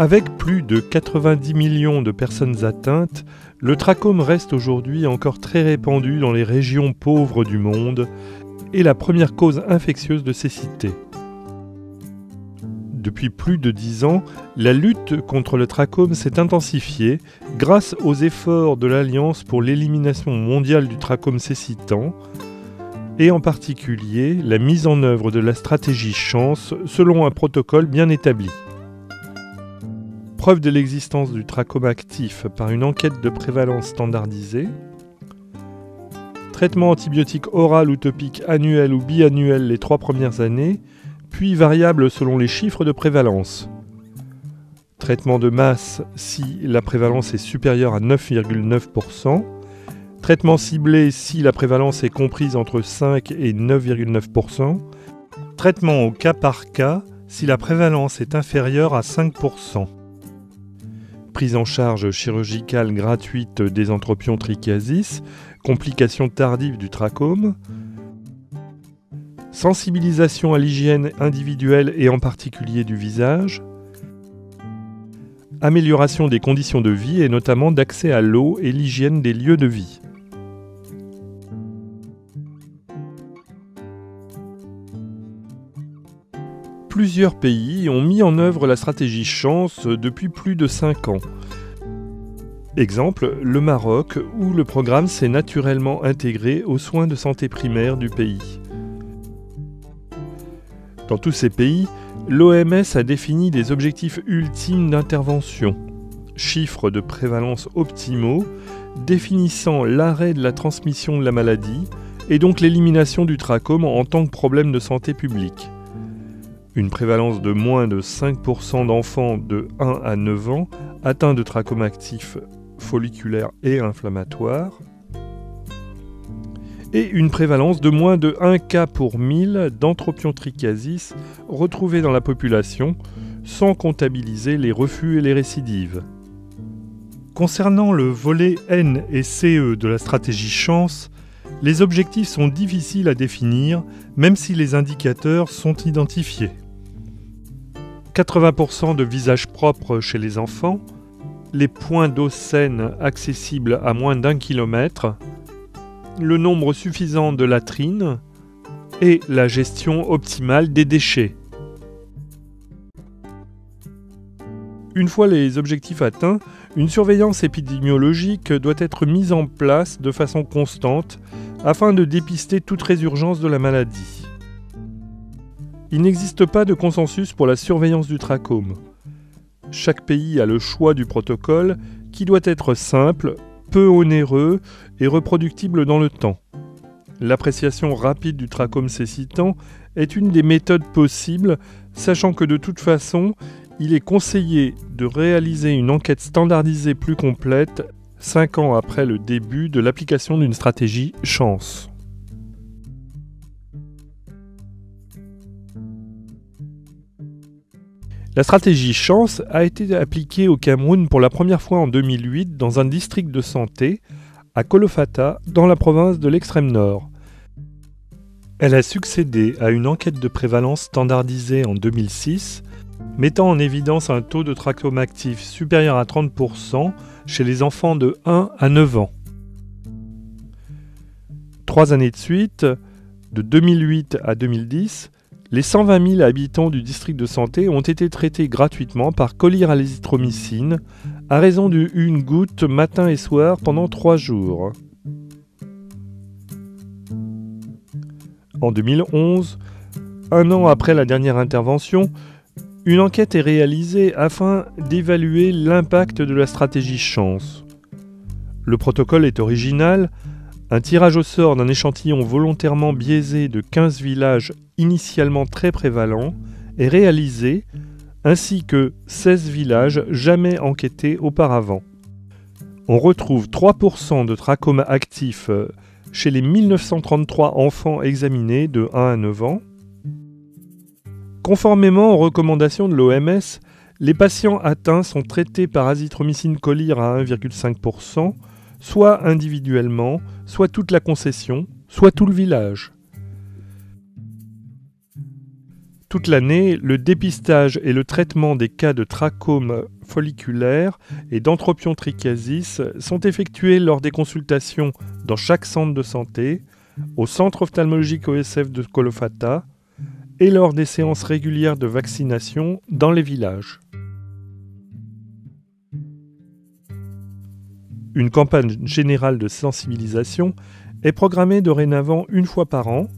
Avec plus de 90 millions de personnes atteintes, le trachome reste aujourd'hui encore très répandu dans les régions pauvres du monde et la première cause infectieuse de cécité. Depuis plus de 10 ans, la lutte contre le trachome s'est intensifiée grâce aux efforts de l'Alliance pour l'élimination mondiale du trachome cécitant et en particulier la mise en œuvre de la stratégie Chance selon un protocole bien établi. Preuve de l'existence du trachome actif par une enquête de prévalence standardisée, traitement antibiotique oral ou topique annuel ou biannuel les 3 premières années, puis variable selon les chiffres de prévalence. Traitement de masse si la prévalence est supérieure à 9,9%, traitement ciblé si la prévalence est comprise entre 5 et 9,9%, traitement au cas par cas si la prévalence est inférieure à 5%. Prise en charge chirurgicale gratuite des entropions trichiasis, complications tardives du trachome, sensibilisation à l'hygiène individuelle et en particulier du visage, amélioration des conditions de vie et notamment d'accès à l'eau et l'hygiène des lieux de vie. Plusieurs pays ont mis en œuvre la stratégie Chance depuis plus de 5 ans. Exemple, le Maroc, où le programme s'est naturellement intégré aux soins de santé primaires du pays. Dans tous ces pays, l'OMS a défini des objectifs ultimes d'intervention, chiffres de prévalence optimaux, définissant l'arrêt de la transmission de la maladie et donc l'élimination du trachome en tant que problème de santé publique. Une prévalence de moins de 5% d'enfants de 1 à 9 ans atteints de trachome actif folliculaire et inflammatoire, et une prévalence de moins de 1 cas pour 1000 d'entropion trichiasis retrouvés dans la population, sans comptabiliser les refus et les récidives. Concernant le volet N et CE de la stratégie Chance, les objectifs sont difficiles à définir, même si les indicateurs sont identifiés. 80% de visage propre chez les enfants, les points d'eau saine accessibles à moins d'1 km, le nombre suffisant de latrines et la gestion optimale des déchets. Une fois les objectifs atteints, une surveillance épidémiologique doit être mise en place de façon constante afin de dépister toute résurgence de la maladie. Il n'existe pas de consensus pour la surveillance du trachome. Chaque pays a le choix du protocole qui doit être simple, peu onéreux et reproductible dans le temps. L'appréciation rapide du trachome cécitant est une des méthodes possibles, sachant que de toute façon, il est conseillé de réaliser une enquête standardisée plus complète 5 ans après le début de l'application d'une stratégie Chance. La stratégie Chance a été appliquée au Cameroun pour la première fois en 2008 dans un district de santé, à Kolofata, dans la province de l'extrême nord. Elle a succédé à une enquête de prévalence standardisée en 2006, mettant en évidence un taux de trachome actif supérieur à 30% chez les enfants de 1 à 9 ans. 3 années de suite, de 2008 à 2010, les 120 000 habitants du district de santé ont été traités gratuitement par collyre à l'azithromycine à raison d'une goutte matin et soir pendant 3 jours. En 2011, un an après la dernière intervention, une enquête est réalisée afin d'évaluer l'impact de la stratégie Chance. Le protocole est original. Un tirage au sort d'un échantillon volontairement biaisé de 15 villages initialement très prévalents est réalisé, ainsi que 16 villages jamais enquêtés auparavant. On retrouve 3% de trachome actif chez les 1933 enfants examinés de 1 à 9 ans. Conformément aux recommandations de l'OMS, les patients atteints sont traités par azithromycine collyre à 1,5%, soit individuellement, soit toute la concession, soit tout le village. Toute l'année, le dépistage et le traitement des cas de trachome folliculaire et d'entropion-trichiasis sont effectués lors des consultations dans chaque centre de santé, au centre ophtalmologique OSF de Kolofata et lors des séances régulières de vaccination dans les villages. Une campagne générale de sensibilisation est programmée dorénavant une fois par an.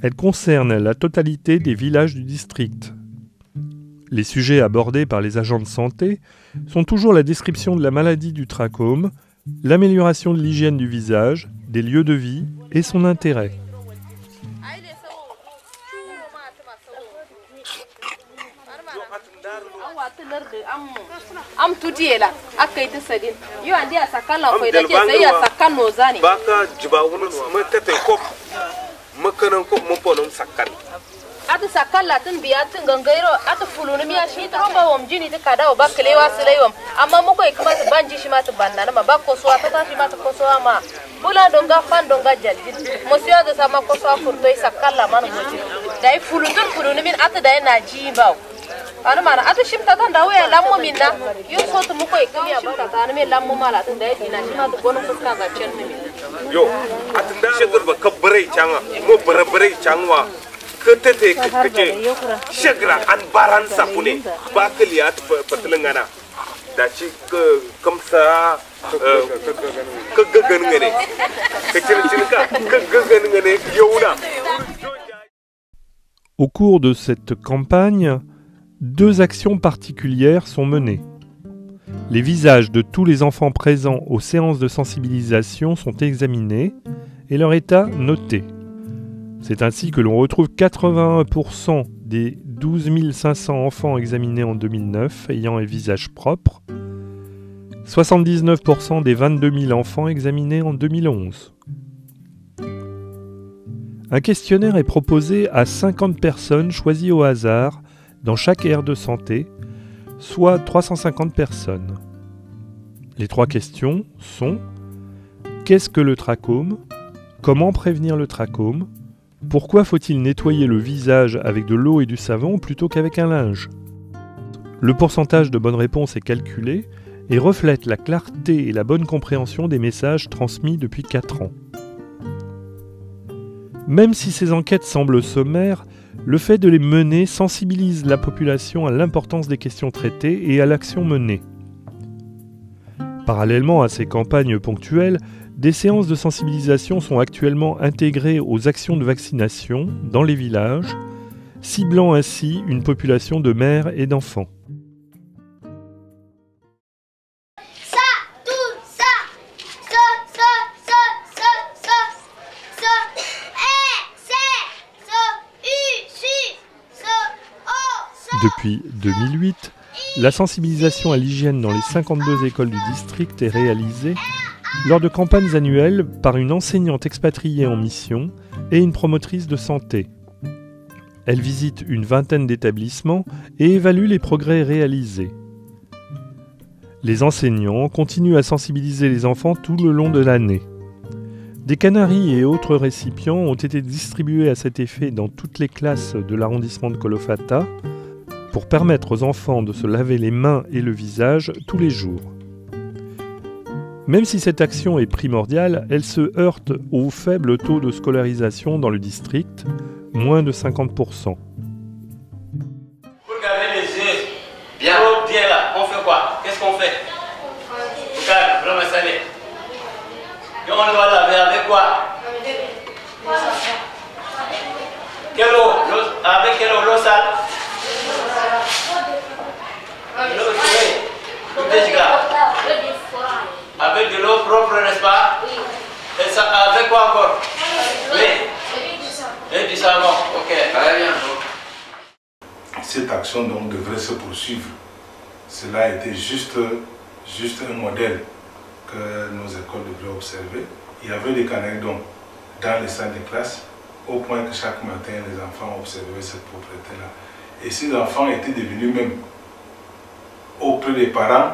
Elle concerne la totalité des villages du district. Les sujets abordés par les agents de santé sont toujours la description de la maladie du trachome, l'amélioration de l'hygiène du visage, des lieux de vie et son intérêt. Am tudiela akai ta sadin yo andi asakala ko da ke sai asakan no zani baka jiba wani matata ko makanan ko mun ponon sakkan atu sakalla tun biya tun gangairo atu fulunu miya shi to ba wam jini ta kada ba kalewa sulaiwam amma muko kuma ta banji shi ma ta banna ma ba ko so ta shi ma ta ko so ma bula donga fan donga jalji musiya da sama ko so furto sakalla man goji dai fulunu min atu dai na ji ba ana mana atu shimta tan da waya lammo minna yo so to muko ikami shimta tan me lammo mala tan da dina shi ma to gono fuska ga cen min yo atunda shegur ba kabbare changa mo bare changwa ketete keke shegra an baran sapune ba kaliya patlangana da ci kamsa ka gagan ngane ka circinka ka gagan ngane yona. Au cours de cette campagne, 2 actions particulières sont menées. Les visages de tous les enfants présents aux séances de sensibilisation sont examinés et leur état noté. C'est ainsi que l'on retrouve 81% des 12 500 enfants examinés en 2009 ayant un visage propre, 79% des 22 000 enfants examinés en 2011. Un questionnaire est proposé à 50 personnes choisies au hasard dans chaque aire de santé, soit 350 personnes. Les 3 questions sont: qu'est-ce que le trachome? Comment prévenir le trachome? Pourquoi faut-il nettoyer le visage avec de l'eau et du savon plutôt qu'avec un linge? Le pourcentage de bonnes réponses est calculé et reflète la clarté et la bonne compréhension des messages transmis depuis 4 ans. Même si ces enquêtes semblent sommaires, le fait de les mener sensibilise la population à l'importance des questions traitées et à l'action menée. Parallèlement à ces campagnes ponctuelles, des séances de sensibilisation sont actuellement intégrées aux actions de vaccination dans les villages, ciblant ainsi une population de mères et d'enfants. Depuis 2008, la sensibilisation à l'hygiène dans les 52 écoles du district est réalisée lors de campagnes annuelles par une enseignante expatriée en mission et une promotrice de santé. Elle visite une vingtaine d'établissements et évalue les progrès réalisés. Les enseignants continuent à sensibiliser les enfants tout le long de l'année. Des canaris et autres récipients ont été distribués à cet effet dans toutes les classes de l'arrondissement de Kolofata pour permettre aux enfants de se laver les mains et le visage tous les jours. Même si cette action est primordiale, elle se heurte au faible taux de scolarisation dans le district, moins de 50%. Pour garder les yeux bien là, on fait quoi? Qu'est-ce qu'on fait? Regarde, vraiment salé. Et on doit laver avec quoi? Quelle eau? Avec quelle eau? L'eau sale? L'eau avec de l'eau propre, n'est-ce pas? Oui. Et ça, avec quoi encore? Oui. Et du savon, ok. Très bien. Cette action donc devrait se poursuivre. Cela a été juste un modèle que nos écoles devraient observer. Il y avait des canaris donc dans les salles de classe, au point que chaque matin les enfants observaient cette propriété-là. Et ces enfants étaient devenus même auprès des parents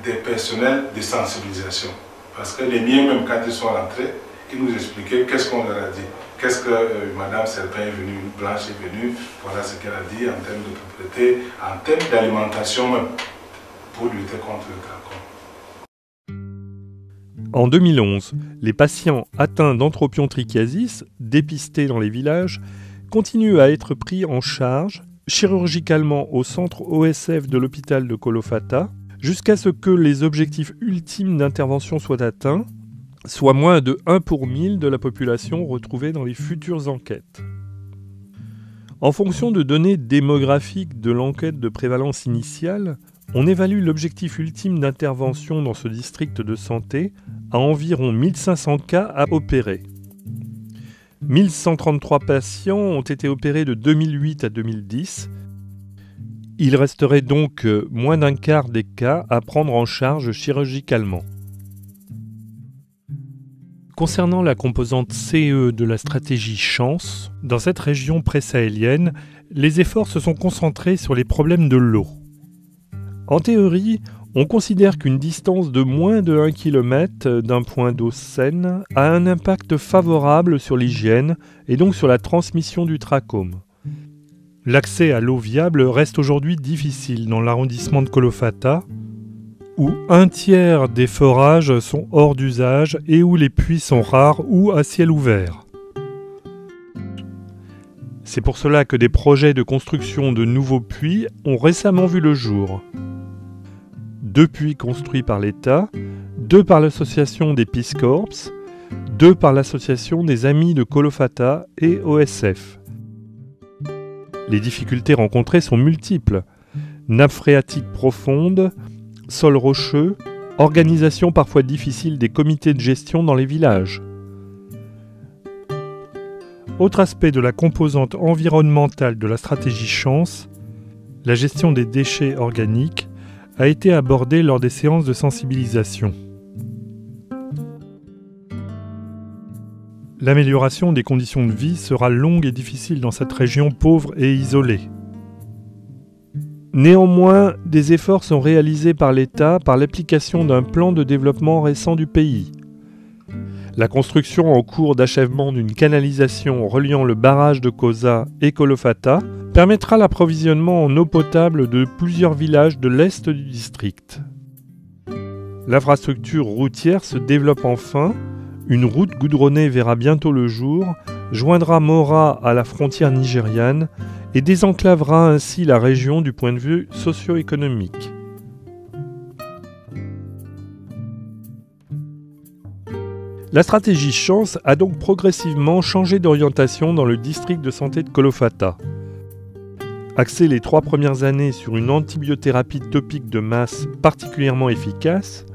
des personnels de sensibilisation. Parce que les miens, même quand ils sont rentrés, ils nous expliquaient qu'est-ce qu'on leur a dit. qu'est-ce que Madame Serpin est venue, Blanche est venue, voilà ce qu'elle a dit en termes de propriété, en termes d'alimentation même, pour lutter contre le trachome. En 2011, les patients atteints d'anthropion-trichiasis, dépistés dans les villages, continuent à être pris en charge chirurgicalement au centre OSF de l'hôpital de Kolofata, jusqu'à ce que les objectifs ultimes d'intervention soient atteints, soit moins de 1 pour 1000 de la population retrouvée dans les futures enquêtes. En fonction de données démographiques de l'enquête de prévalence initiale, on évalue l'objectif ultime d'intervention dans ce district de santé à environ 1500 cas à opérer. 1133 patients ont été opérés de 2008 à 2010. Il resterait donc moins d'un quart des cas à prendre en charge chirurgicalement. Concernant la composante CE de la stratégie Chance, dans cette région pré-sahélienne, les efforts se sont concentrés sur les problèmes de l'eau. En théorie, on considère qu'une distance de moins de 1 km d'un point d'eau saine a un impact favorable sur l'hygiène et donc sur la transmission du trachome. L'accès à l'eau viable reste aujourd'hui difficile dans l'arrondissement de Kolofata, où un tiers des forages sont hors d'usage et où les puits sont rares ou à ciel ouvert. C'est pour cela que des projets de construction de nouveaux puits ont récemment vu le jour. 2 puits construits par l'État, 2 par l'association des Peace Corps, 2 par l'association des Amis de Kolofata et OSF. Les difficultés rencontrées sont multiples. Nappes phréatiques profondes, sol rocheux, organisation parfois difficile des comités de gestion dans les villages. Autre aspect de la composante environnementale de la stratégie Chance, la gestion des déchets organiques, a été abordée lors des séances de sensibilisation. L'amélioration des conditions de vie sera longue et difficile dans cette région pauvre et isolée. Néanmoins, des efforts sont réalisés par l'État par l'application d'un plan de développement récent du pays. La construction en cours d'achèvement d'une canalisation reliant le barrage de Kosa et Kolofata permettra l'approvisionnement en eau potable de plusieurs villages de l'est du district. L'infrastructure routière se développe enfin. Une route goudronnée verra bientôt le jour, joindra Mora à la frontière nigériane et désenclavera ainsi la région du point de vue socio-économique. La stratégie Chance a donc progressivement changé d'orientation dans le district de santé de Kolofata. Axée les 3 premières années sur une antibiothérapie topique de masse particulièrement efficace,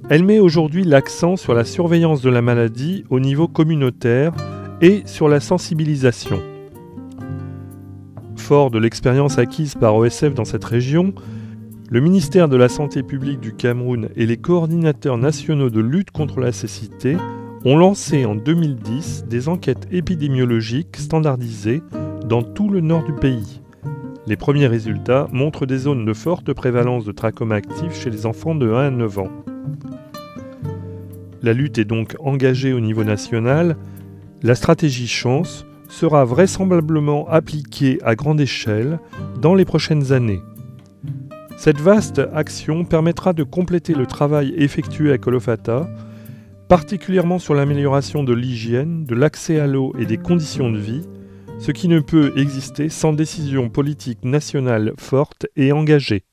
elle met aujourd'hui l'accent sur la surveillance de la maladie au niveau communautaire et sur la sensibilisation. Fort de l'expérience acquise par OSF dans cette région, le ministère de la Santé publique du Cameroun et les coordinateurs nationaux de lutte contre la cécité ont lancé en 2010 des enquêtes épidémiologiques standardisées dans tout le nord du pays. Les premiers résultats montrent des zones de forte prévalence de trachome actif chez les enfants de 1 à 9 ans. La lutte est donc engagée au niveau national. La stratégie Chance sera vraisemblablement appliquée à grande échelle dans les prochaines années. Cette vaste action permettra de compléter le travail effectué à Kolofata, particulièrement sur l'amélioration de l'hygiène, de l'accès à l'eau et des conditions de vie, ce qui ne peut exister sans décision politique nationale forte et engagée.